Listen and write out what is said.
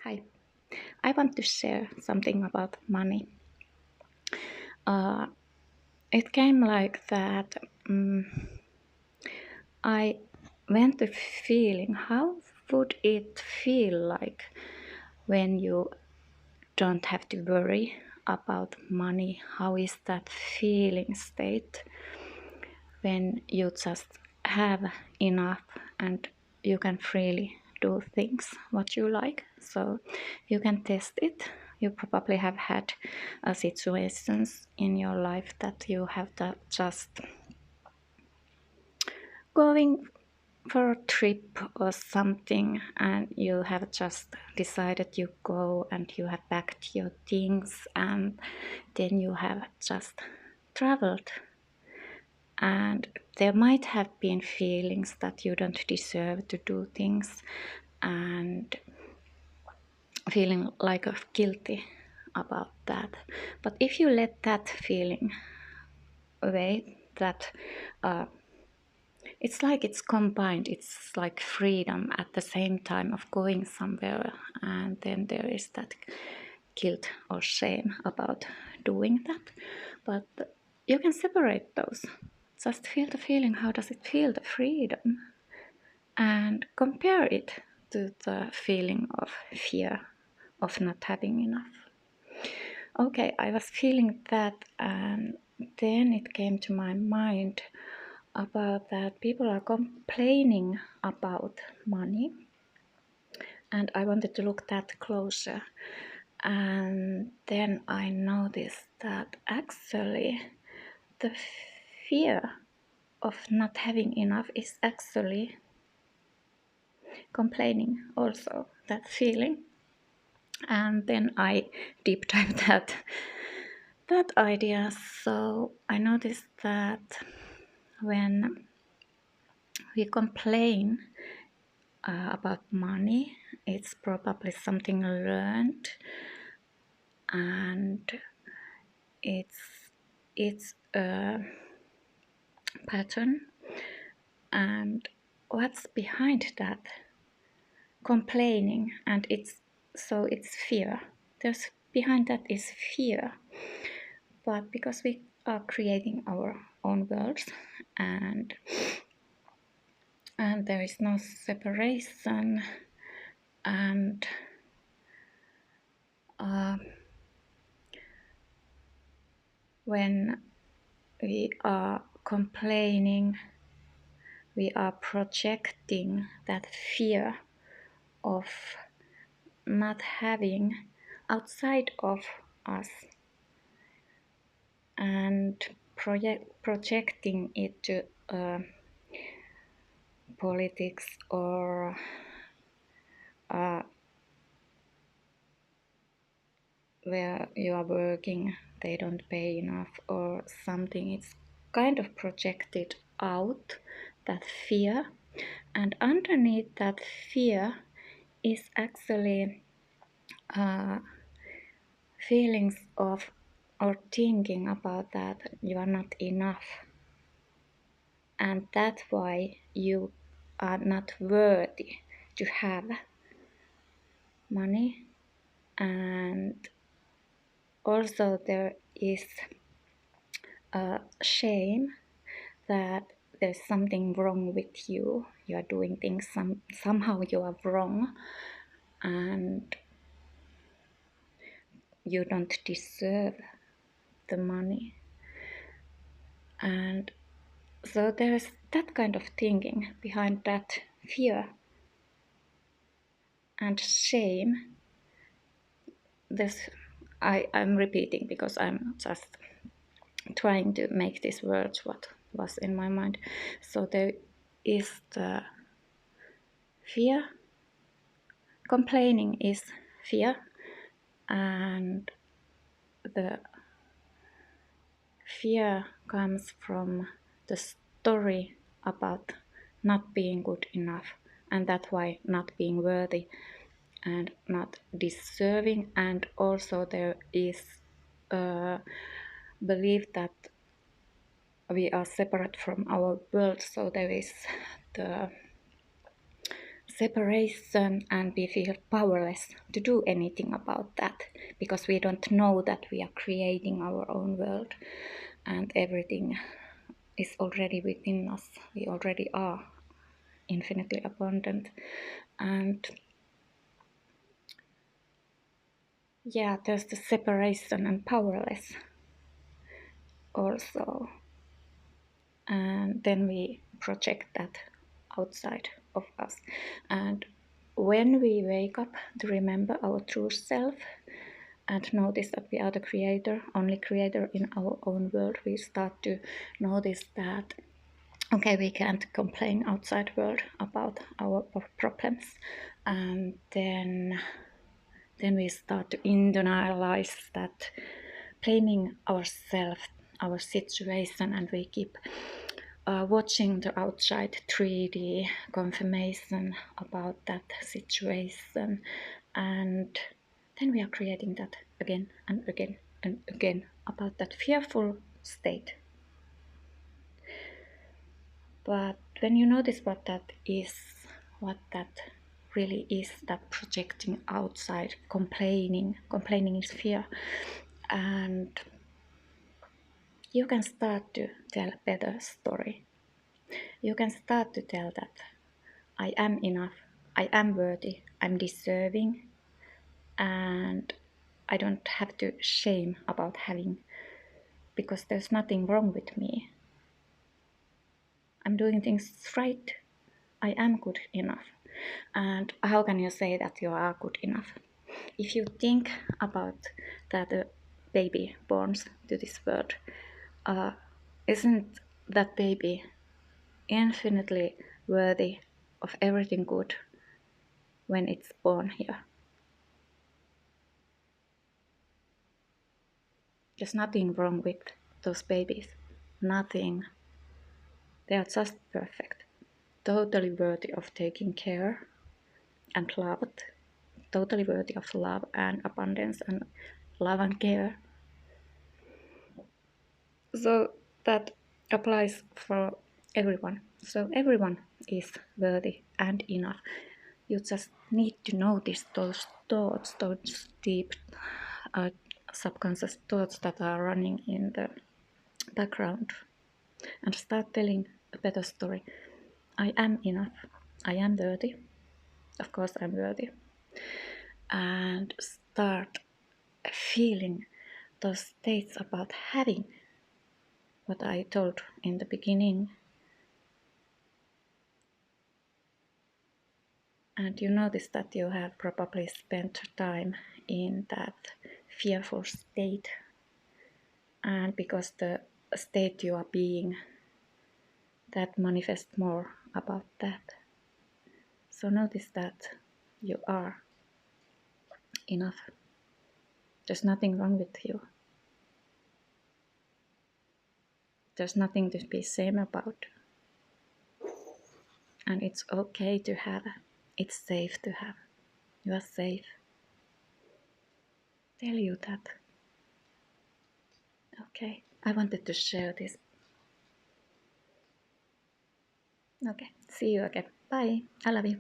Hi, I want to share something about money. Uh, it came like that. I went to feeling how would it feel like when you don't have to worry about money? How is that feeling state when you just have enough and you can freely do things what you like? So you can test it. You probably have had situations in your life that you have to just going for a trip or something, and you have just decided you go and you have packed your things, and then you have just traveled, and there might have been feelings that you don't deserve to do things, and feeling like guilty about that. But if you let that feeling away, that it's like it's combined, it's like freedom at the same time of going somewhere, and then there is that guilt or shame about doing that. But you can separate those. Just feel the feeling, how does it feel, the freedom, and compare it to the feeling of fear of not having enough. Okay, I was feeling that, and then it came to my mind about that people are complaining about money, and I wanted to look that closer. And then I noticed that actually the fear of not having enough is actually complaining also, that feeling. And then I deep dived that idea. So I noticed that when we complain about money, it's probably something learned, and it's a pattern. And what's behind that complaining? And it's fear. There's behind that is fear. But because we are creating our own worlds, and there is no separation, and when we are complaining, we are projecting that fear of not having outside of us, and projecting it to politics or where you are working, they don't pay enough or something. It's kind of projected out, that fear. And underneath that fear is actually feelings of or thinking about that you are not enough, and that's why you are not worthy to have money. And also there is a shame that there's something wrong with you. You are doing things somehow you are wrong, and you don't deserve the money. And so there's that kind of thinking behind that fear and shame. This I'm repeating because I'm just trying to make this words what was in my mind. So there is the fear. Complaining is fear, and the fear comes from the story about not being good enough, and that's why not being worthy and not deserving. And also there is a belief that we are separate from our world, so there is the separation, and we feel powerless to do anything about that because we don't know that we are creating our own world and everything is already within us. We already are infinitely abundant. And yeah, there's the separation and powerless also. And then we project that outside of us. And when we wake up to remember our true self and notice that we are the creator, only creator in our own world, we start to notice that okay, we can't complain outside world about our problems. And then we start to internalize that blaming ourselves, our situation, and we keep watching the outside 3D confirmation about that situation, and then we are creating that again and again and again about that fearful state. But when you notice what that is, what that really is, that projecting outside, complaining is fear, and you can start to tell a better story. You can start to tell that I am enough, I am worthy, I'm deserving, and I don't have to shame about having, because there's nothing wrong with me. I'm doing things right. I am good enough. And how can you say that you are good enough? If you think about that a baby born to this world, isn't that baby infinitely worthy of everything good when it's born here? There's nothing wrong with those babies. Nothing. They are just perfect. Totally worthy of taking care and loved. Totally worthy of love and abundance and love and care. So that applies for everyone. So everyone is worthy and enough. You just need to notice those thoughts, those deep uh, subconscious thoughts that are running in the background, and start telling a better story. I am enough. I am worthy. Of course, I'm worthy. And start feeling those states about having what I told in the beginning. And you notice that you have probably spent time in that fearful state. And because the state you are being, that manifests more about that. So notice that you are enough. There's nothing wrong with you. There's nothing to be shame about. And it's okay to have. It's safe to have. You are safe. Tell you that. Okay, I wanted to share this. Okay, see you again. Bye. I love you.